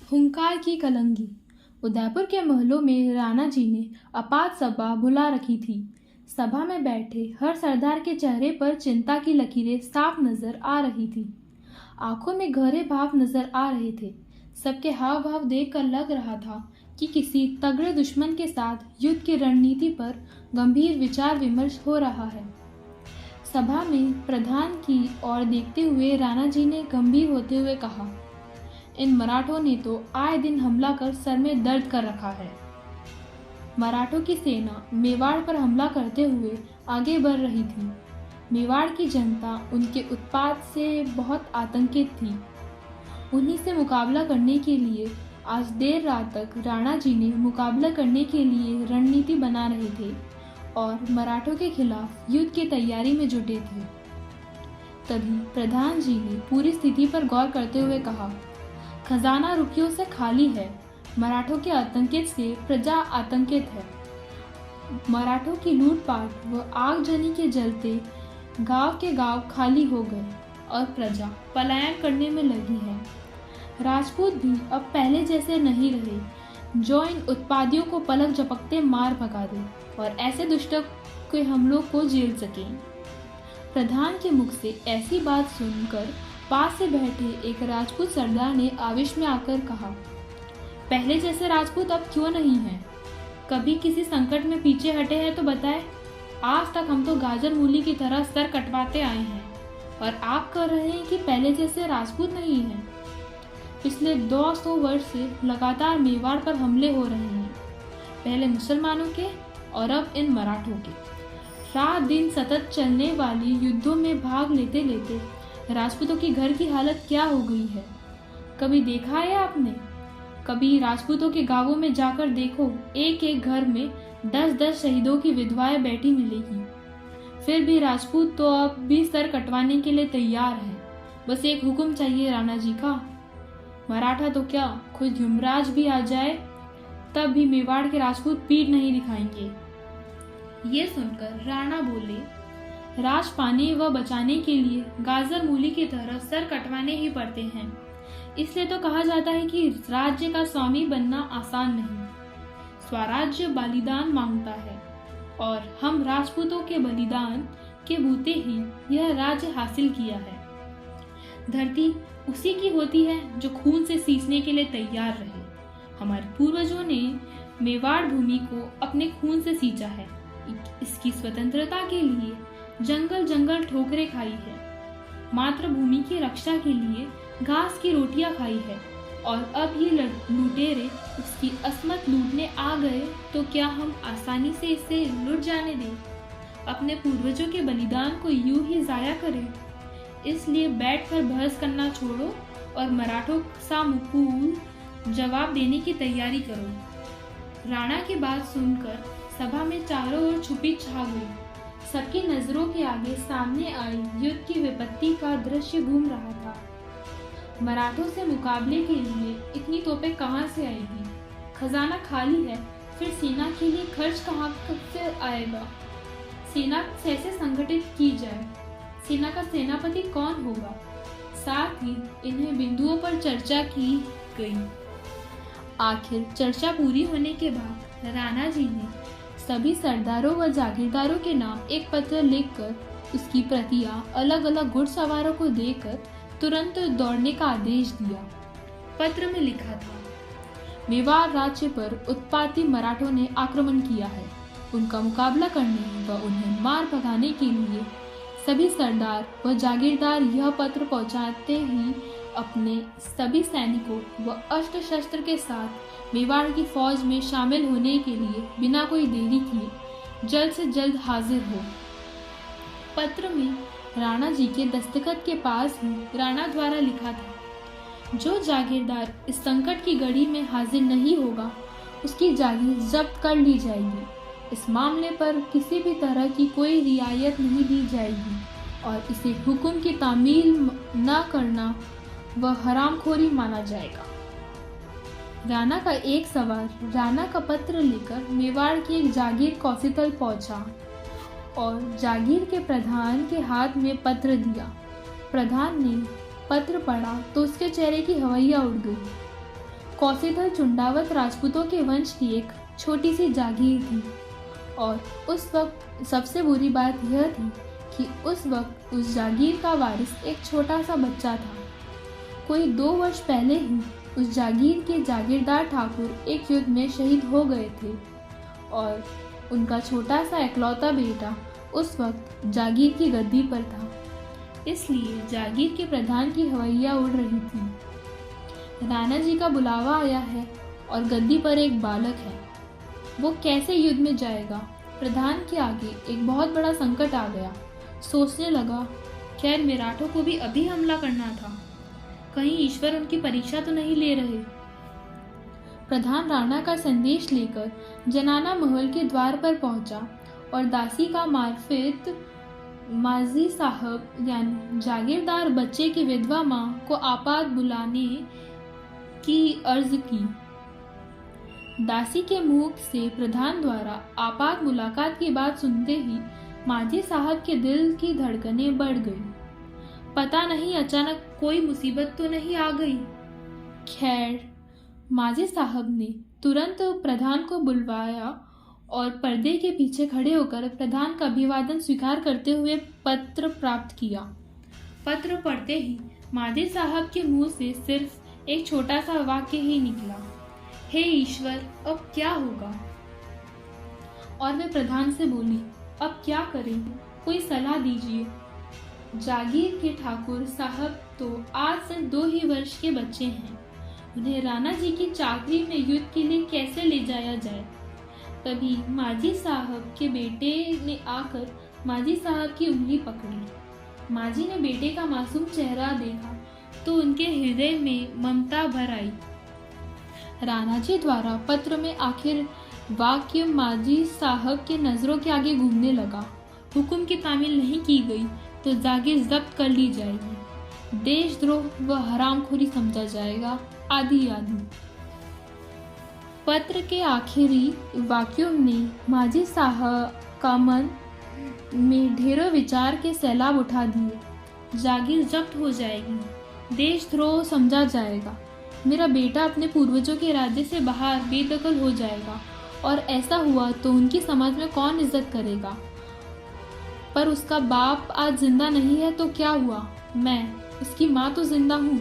हुंकार की कलंगी। उदयपुर के महलों में राणा जी ने अपार सभा बुला रखी थी। सभा में बैठे हर सरदार के चेहरे पर चिंता की लकीरें साफ नजर आ रही थी। आंखों में गहरे भाव नजर आ रहे थे। सबके हाव भाव देखकर लग रहा था कि किसी तगड़े दुश्मन के साथ युद्ध की रणनीति पर गंभीर विचार विमर्श हो रहा है। सभा में प्रधान की ओर देखते हुए राणा जी ने गंभीर होते हुए कहा, इन मराठों ने तो आए दिन हमला कर सर में दर्द कर रखा है। मराठों की सेना मेवाड़ पर हमला करते हुए आगे बढ़ रही थी। मेवाड़ की जनता उनके उत्पात से बहुत आतंकित थी। उन्हीं से मुकाबला करने के लिए आज देर रात तक राणा जी ने मुकाबला करने के लिए रणनीति बना रहे थे और मराठों के खिलाफ युद्ध की तैयारी में जुटे थे। तभी प्रधान जी ने पूरी स्थिति पर गौर करते हुए कहा, खजाना रुपयों से खाली है। मराठों के आतंकित से प्रजा आतंकित है। मराठों की लूटपाट व आगजनी के जलते गांव के गांव खाली हो गए और प्रजा पलायन करने में लगी है। राजपूत भी अब पहले जैसे नहीं रहे जो इन उत्पादियों को पलक झपकते मार भगा दे और ऐसे दुष्टों के हमलों को झेल सके। प्रधान के मुख से ऐसी बात सुनकर पास से बैठे एक राजपूत सरदार ने आवेश में आकर कहा, पहले जैसे राजपूत अब क्यों नहीं हैं? कभी किसी संकट में पीछे हटे हैं तो बताएं। आज तक हम तो गाजर मूली की तरह सर कटवाते आए हैं और आप कह रहे हैं कि पहले जैसे राजपूत नहीं हैं। पिछले 200 वर्ष से लगातार मेवाड़ पर हमले हो रहे हैं, पहले मुसलमानों के और अब इन मराठों के। रात दिन सतत चलने वाली युद्धों में भाग लेते लेते राजपूतों की घर की हालत क्या हो गई है? कभी देखा है आपने? कभी राजपूतों के गांवों में जाकर देखो, एक एक घर में 10-10 शहीदों की विधवाएं बैठी मिलेगी। फिर भी राजपूत तो अब भी सर कटवाने के लिए तैयार है। बस एक हुक्म चाहिए राणा जी का। मराठा तो क्या, खुद युमराज भी आ जाए तब भी मेवाड़ के राजपूत पीठ नहीं दिखाएंगे। ये सुनकर राणा बोले, राज पाने व बचाने के लिए गाजर मूली की तरह सर कटवाने ही पड़ते हैं। इसलिए तो कहा जाता है कि राज्य का स्वामी बनना आसान नहीं, स्वराज्य बलिदान मांगता है और हम राजपूतों के बलिदान के बूते ही यह राज्य हासिल किया है। धरती उसी की होती है जो खून से सींचने के लिए तैयार रहे। हमारे पूर्वजों ने मेवाड़ भूमि को अपने खून से सींचा है। इसकी स्वतंत्रता के लिए जंगल जंगल ठोकरें खाई है, मातृभूमि की रक्षा के लिए घास की रोटियां खाई है और अब ये लुटेरे उसकी असमत लूटने आ गए तो क्या हम आसानी से इसे लुट जाने दें? अपने पूर्वजों के बलिदान को यूं ही जाया करें? इसलिए बैठकर बहस करना छोड़ो और मराठों सा मुकुल जवाब देने की तैयारी करो। राणा की बात सुनकर सभा में चारों ओर चुप्पी छा गई। सबकी नजरों के आगे सामने आई युद्ध की विपत्ति का दृश्य घूम रहा था। मराठों से मुकाबले के लिए इतनी तोपें कहां से आएगी? खजाना खाली है, फिर सेना के लिए खर्च कहां से आएगा? सेना कैसे संगठित की जाए? सेना का सेनापति कौन होगा? साथ ही इन्हें बिंदुओं पर चर्चा की गई। आखिर चर्चा पूरी होने के बाद राणा जी ने सभी सरदारों व जागीरदारों के नाम एक पत्र लिखकर उसकी प्रतियां अलग अलग घुड़सवारों को देकर तुरंत दौड़ने का आदेश दिया। पत्र में लिखा था, मेवाड़ राज्य पर उत्पाती मराठों ने आक्रमण किया है। उनका मुकाबला करने व उन्हें मार भगाने के लिए सभी सरदार व जागीरदार यह पत्र पहुंचाते ही अपने सभी सैनिकों व अस्त्र शस्त्र के साथ मेवाड़ की फौज में शामिल होने के लिए बिना कोई देरी किए जल्द से जल्द हाजिर हो। पत्र में राणा जी के दस्तखत के पास ही राणा द्वारा लिखा था, जो जागीरदार इस संकट की घड़ी में हाजिर नहीं होगा उसकी जागीर जब्त कर ली जाएगी। इस मामले पर किसी भी तरह की कोई रियायत नहीं दी जाएगी और इसे हुक्म की तामील न करना वह हरामखोरी माना जाएगा। राणा का एक सवार राणा का पत्र लेकर मेवाड़ की एक जागीर कौसितल पहुंचा और जागीर के प्रधान के हाथ में पत्र दिया। प्रधान ने पत्र पढ़ा तो उसके चेहरे की हवैया उड़ गई। कौशेथल चुंडावत राजपूतों के वंश की एक छोटी सी जागीर थी और उस वक्त सबसे बुरी बात यह थी कि उस वक्त उस जागीर का वारिस एक छोटा सा बच्चा था। कोई 2 वर्ष पहले ही उस जागीर के जागीरदार ठाकुर एक युद्ध में शहीद हो गए थे और उनका छोटा सा इकलौता बेटा उस वक्त जागीर की गद्दी पर था। इसलिए जागीर के प्रधान की हवैया उड़ रही थी। राणा जी का बुलावा आया है और गद्दी पर एक बालक है। वो कैसे युद्ध में जाएगा? प्रधान के आगे एक बहुत बड़ा संकट आ गया। सोचने लगा, खैर मराठों को भी अभी हमला करना था, कहीं ईश्वर उनकी परीक्षा तो नहीं ले रहे। प्रधान राणा का संदेश लेकर जनाना महल के द्वार पर पहुंचा और दासी का मार्फित माजी साहब यानी जागीरदार बच्चे की विधवा मां को आपात बुलाने की अर्ज की। दासी के मुख से प्रधान द्वारा आपात मुलाकात की बात सुनते ही माजी साहब के दिल की धड़कनें बढ़ गई। पता नहीं अचानक कोई मुसीबत तो नहीं आ गई। खैर, माजी साहब ने तुरंत प्रधान को बुलवाया और पर्दे के पीछे खड़े होकर प्रधान का अभिवादन स्वीकार करते हुए पत्र प्राप्त किया। पत्र पढ़ते ही माजी साहब के मुंह से सिर्फ एक छोटा सा वाक्य ही निकला, हे ईश्वर, अब क्या होगा? और वे प्रधान से बोली, अब क्या करें, कोई सलाह दीजिए। जागीर के ठाकुर साहब तो आज से 2 ही वर्ष के बच्चे हैं। उन्हें राणा जी की चाकरी में युद्ध के लिए कैसे ले जाया जाए? तभी माजी साहब के बेटे ने आकर माजी साहब की उंगली पकड़ी। माजी ने बेटे का मासूम चेहरा देखा तो उनके हृदय में ममता भर आई। राणा जी द्वारा पत्र में आखिर वाक्य माजी साहब के नजरों के आगे घूमने लगा। हुक्म की तामील नहीं की गई तो जागीर जब्त कर ली जाएगी, देशद्रोह व हरामखोरी समझा जाएगा, आदि आदि। पत्र के आखिरी वाक्यों ने माजी साहब का मन में ढेरों विचार के सैलाब उठा दिए। जागीर जब्त हो जाएगी, देशद्रोह समझा जाएगा, मेरा बेटा अपने पूर्वजों के राज्य से बाहर बेदखल हो जाएगा और ऐसा हुआ तो उनकी समाज में कौन इज्जत करेगा? पर उसका बाप आज जिंदा नहीं है तो क्या हुआ? मैं, उसकी माँ तो जिंदा हूँ।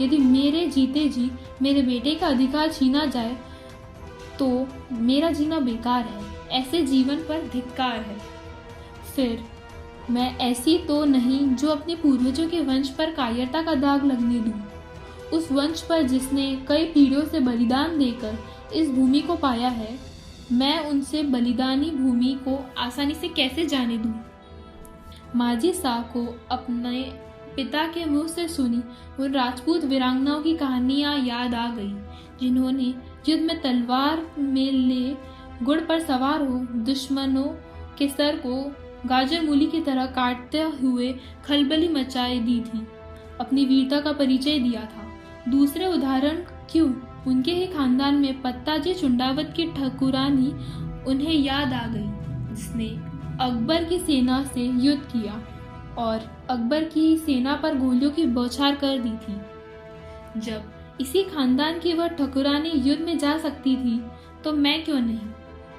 यदि मेरे जीते जी मेरे बेटे का अधिकार छीना जाए तो मेरा जीना बेकार है, ऐसे जीवन पर धिक्कार है। फिर मैं ऐसी तो नहीं जो अपने पूर्वजों के वंश पर कायरता का दाग लगने दूं। उस वंश पर जिसने कई पीढ़ियों से बलिदान देकर इस भूमि को पाया है, मैं उनसे बलिदानी भूमि को आसानी से कैसे जाने दूं? माजी साहब को अपने पिता के मुंह से सुनी उन राजपूत वीरांगनाओं की कहानियां याद आ गई, जिन्होंने युद्ध में तलवार में ले गुड़ पर सवार हो दुश्मनों के सर को गाजर मूली की तरह काटते हुए खलबली मचाए दी थी, अपनी वीरता का परिचय दिया था। दूसरे उदाहरण क्यों, उनके ही खानदान में पत्ताजी चुंडावत की ठकुरानी उन्हें याद आ गई, जिसने अकबर की सेना से युद्ध किया और अकबर की सेना पर गोलियों की बौछार कर दी थी। जब इसी खानदान की वह ठकुरानी युद्ध में जा सकती थी तो मैं क्यों नहीं?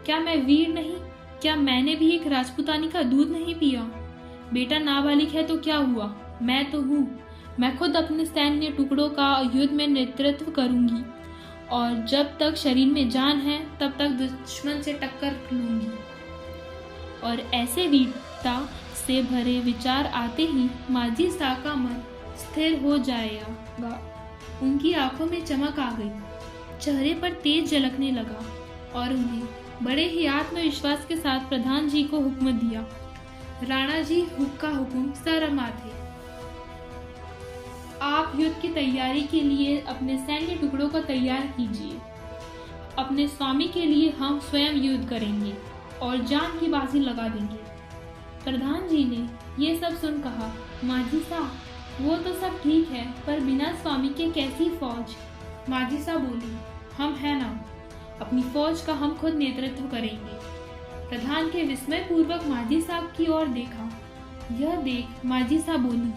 क्या मैं वीर नहीं? क्या मैंने भी एक राजपूतानी का दूध नहीं पिया? बेटा नाबालिग है तो क्या हुआ, मैं तो हूँ। मैं खुद अपने सैन्य टुकड़ों का युद्ध में नेतृत्व करूंगी और जब तक शरीर में जान है तब तक दुश्मन से टक्कर लूंगी। और ऐसे वीरता से भरे विचार आते ही माजी साहब का मन स्थिर हो जाएगा। उनकी आंखों में चमक आ गई, चेहरे पर तेज झलकने लगा और उन्हें बड़े ही आत्मविश्वास के साथ प्रधान जी को हुक्म दिया। राणा जी का हुक्म सरमा थे। आप युद्ध की तैयारी के लिए अपने सैन्य टुकड़ों को तैयार कीजिए। अपने स्वामी के लिए हम स्वयं युद्ध करेंगे और जान की बाजी लगा देंगे। प्रधान जी ने ये सब सुन कहा, माजी साहब वो तो सब ठीक है, पर बिना स्वामी के कैसी फौज? माजी साहब बोली, हम है ना, अपनी फौज का हम खुद नेतृत्व करेंगे। प्रधान के विस्मय पूर्वक माजी साहब की ओर देखा। यह देख माजी साहब बोली,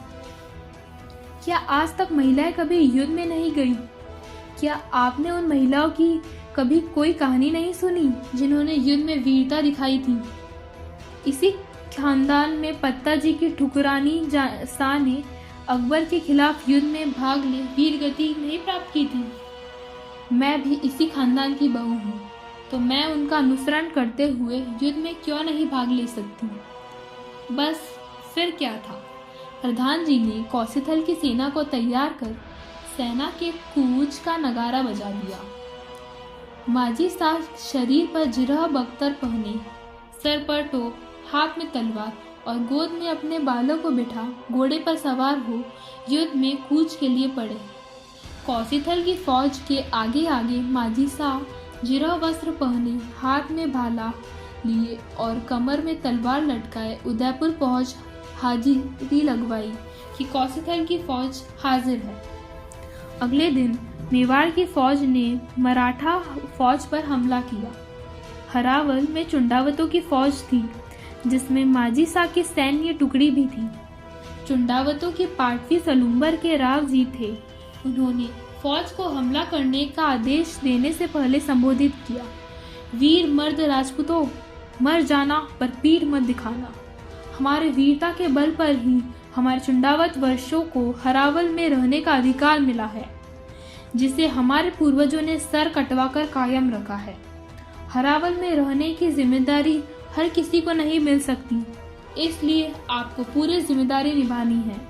क्या आज तक महिलाएं कभी युद्ध में नहीं गई? क्या आपने उन महिलाओं की कभी कोई कहानी नहीं सुनी जिन्होंने युद्ध में वीरता दिखाई थी? इसी खानदान में पत्ता जी की ठुकरानी शाह ने अकबर के खिलाफ युद्ध में भाग ले वीर गति नहीं प्राप्त की थी। मैं भी इसी खानदान की बहू हूँ, तो मैं उनका अनुसरण करते हुए युद्ध में क्यों नहीं भाग ले सकती? बस फिर क्या था, प्रधान जी ने कौशथल की सेना को तैयार कर सेना के कूच का नगारा बजा दिया। माजी साहब शरीर पर जिरह बख्तर पहने, सर पर टोप, हाथ में तलवार और गोद में अपने बालों को बिठा घोड़े पर सवार हो युद्ध में कूच के लिए पड़े। कौशथल की फौज के आगे आगे माजी साहब जिरह वस्त्र पहने, हाथ में भाला लिए और कमर में तलवार लटकाए उदयपुर पहुंच हाजिरी लगवाई कि कौशथल की फौज हाजिर है। अगले दिन मेवाड़ की फौज ने मराठा फौज पर हमला किया। हरावल में चुंडावतों की फौज थी, जिसमें माजी शाह की सैन्य टुकड़ी भी थी। चुंडावतों के पाटवी सलूम्बर के राव जी थे। उन्होंने फौज को हमला करने का आदेश देने से पहले संबोधित किया, वीर मर्द राजपूतों, मर जाना पर पीठ मत दिखाना। हमारे वीरता के बल पर ही हमारे चुंडावत वर्षों को हरावल में रहने का अधिकार मिला है, जिसे हमारे पूर्वजों ने सर कटवाकर कायम रखा है। हरावल में रहने की जिम्मेदारी हर किसी को नहीं मिल सकती, इसलिए आपको पूरी जिम्मेदारी निभानी है।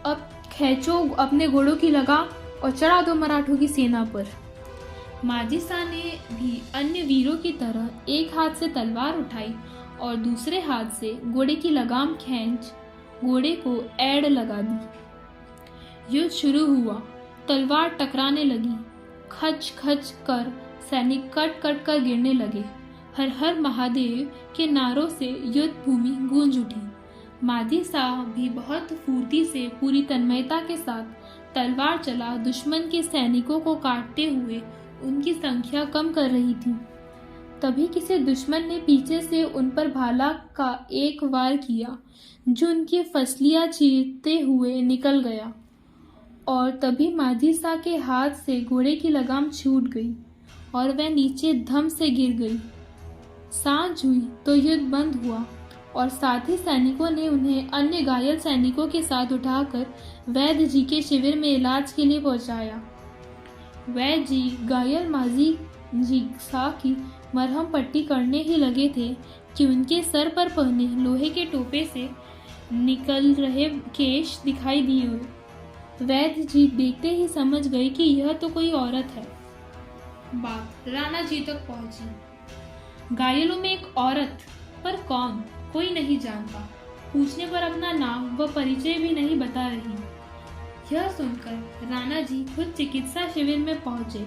अब खींचो अपने घोड़ों की लगाम और चढ़ा दो मराठों की सेना पर। माजी शाह ने भी अन्य वीरों की तरह एक हाथ से तलवार उठाई और दूसरे हाथ से घोड़े की लगाम खींच घोड़े को एड़ लगा दी। युद्ध शुरू हुआ। तलवार टकराने लगी। खच खच कर सैनिक कट कट कर गिरने लगे। हर हर महादेव के नारों से युद्ध भूमि गूंज उठी। मादी शाह भी बहुत फुर्ती से पूरी तन्मयता के साथ तलवार चला दुश्मन के सैनिकों को काटते हुए उनकी संख्या कम कर रही थी। तभी किसी दुश्मन ने पीछे से उन पर भाला का एक वार किया, जो उनकी फसलियां चीरते हुए निकल गया और तभी मादी शाह के हाथ से घोड़े की लगाम छूट गई और वह नीचे धम से गिर गई। सांझ हुई तो युद्ध बंद हुआ और साथ ही सैनिकों ने उन्हें अन्य घायल सैनिकों के साथ उठाकर वैद्य जी के शिविर में इलाज के लिए पहुंचाया। वैद्य जी घायल माजी जी शाह की मरहम पट्टी करने ही लगे थे कि उनके सर पर पहने लोहे के टोपे से निकल रहे केश दिखाई दिए। वैद्य जी देखते ही समझ गए कि यह तो कोई औरत है। बात राणा जी तक पहुंची। घायलों में एक औरत, पर कौन, कोई नहीं जानता। पूछने पर अपना नाम व परिचय भी नहीं बता रही। यह सुनकर राणा जी खुद चिकित्सा शिविर में पहुंचे।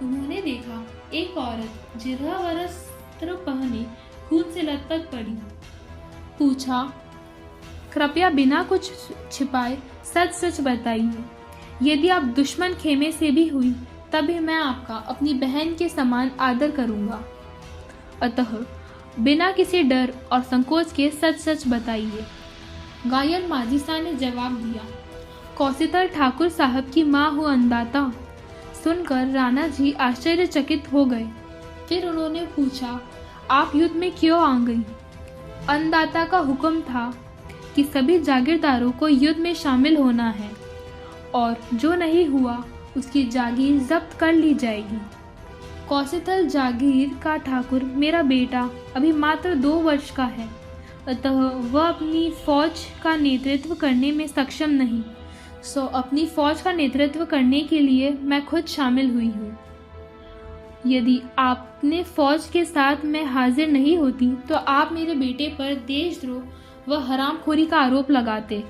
उन्होंने देखा एक औरत जिरह वस्त्र पहने खून से लथपथ पड़ी। पूछा, कृपया बिना कुछ छिपाए सच सच बताइए। यदि आप दुश्मन खेमे से भी हुई तभी मैं आपका अपनी बहन के समान आदर करूंगा। अतः बिना किसी डर और संकोच के सच सच बताइए। घायल माजी शाह ने जवाब दिया, कौशथल ठाकुर साहब की माँ हूँ अन्नदाता। सुनकर राणा जी आश्चर्यचकित हो गए। फिर उन्होंने पूछा, आप युद्ध में क्यों आ गई? अन्नदाता का हुक्म था कि सभी जागीरदारों को युद्ध में शामिल होना है और जो नहीं हुआ उसकी जागीर जब्त कर ली जाएगी। कौशथल जागीर का ठाकुर मेरा बेटा अभी मात्र 2 वर्ष का है, अतः वह अपनी फौज का नेतृत्व करने में सक्षम नहीं। सो अपनी फौज का नेतृत्व करने के लिए मैं खुद शामिल हुई हूँ। यदि आपने फौज के साथ मैं हाजिर नहीं होती तो आप मेरे बेटे पर देशद्रोह व हरामखोरी का आरोप लगाते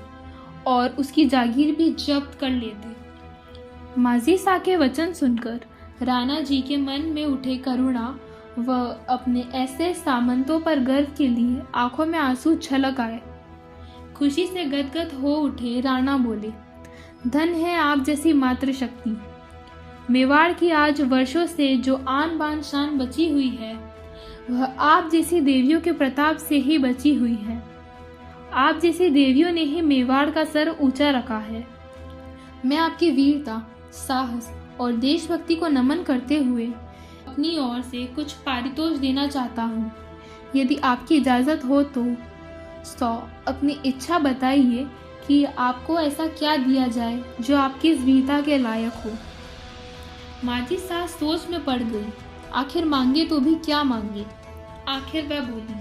और उसकी जागीर भी जब्त कर लेते। माजी शाह के वचन सुनकर राणा जी के मन में उठे करुणा व अपने ऐसे सामंतों पर गर्व के लिए आंखों में आंसू छलक आए। खुशी से गदगद हो उठे राणा बोले, धन है आप जैसी मातृशक्ति। मेवाड़ की आज वर्षों से जो आन बान शान बची हुई है वह आप जैसी देवियों के प्रताप से ही बची हुई है। आप जैसी देवियों ने ही मेवाड़ का सर ऊंचा रखा है। मैं आपकी वीरता, साहस और देशभक्ति को नमन करते हुए अपनी ओर से कुछ पारितोष देना चाहता हूँ। यदि आपकी इजाज़त हो तो अपनी इच्छा बताइए कि आपको ऐसा क्या दिया जाए जो आपकी इस वीरता के लायक हो। माझी सास सोच में पड़ गई। आखिर मांगे तो भी क्या मांगे। आखिर वह बोली,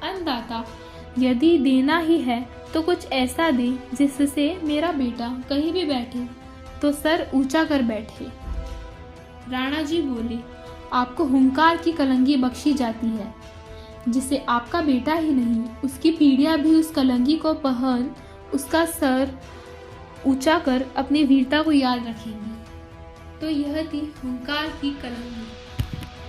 अन्नदाता, यदि देना ही है तो कुछ ऐसा दे जिससे मेरा बेटा कहीं भी बैठे तो सर ऊंचा कर बैठे। राणा जी बोले, आपको हुंकार की कलंगी बख्शी जाती है, जिसे आपका बेटा ही नहीं उसकी पीढ़ियां भी उस कलंगी को पहन उसका सर ऊंचा कर अपनी वीरता को याद रखेंगी। तो यह थी हुंकार की कलंगी।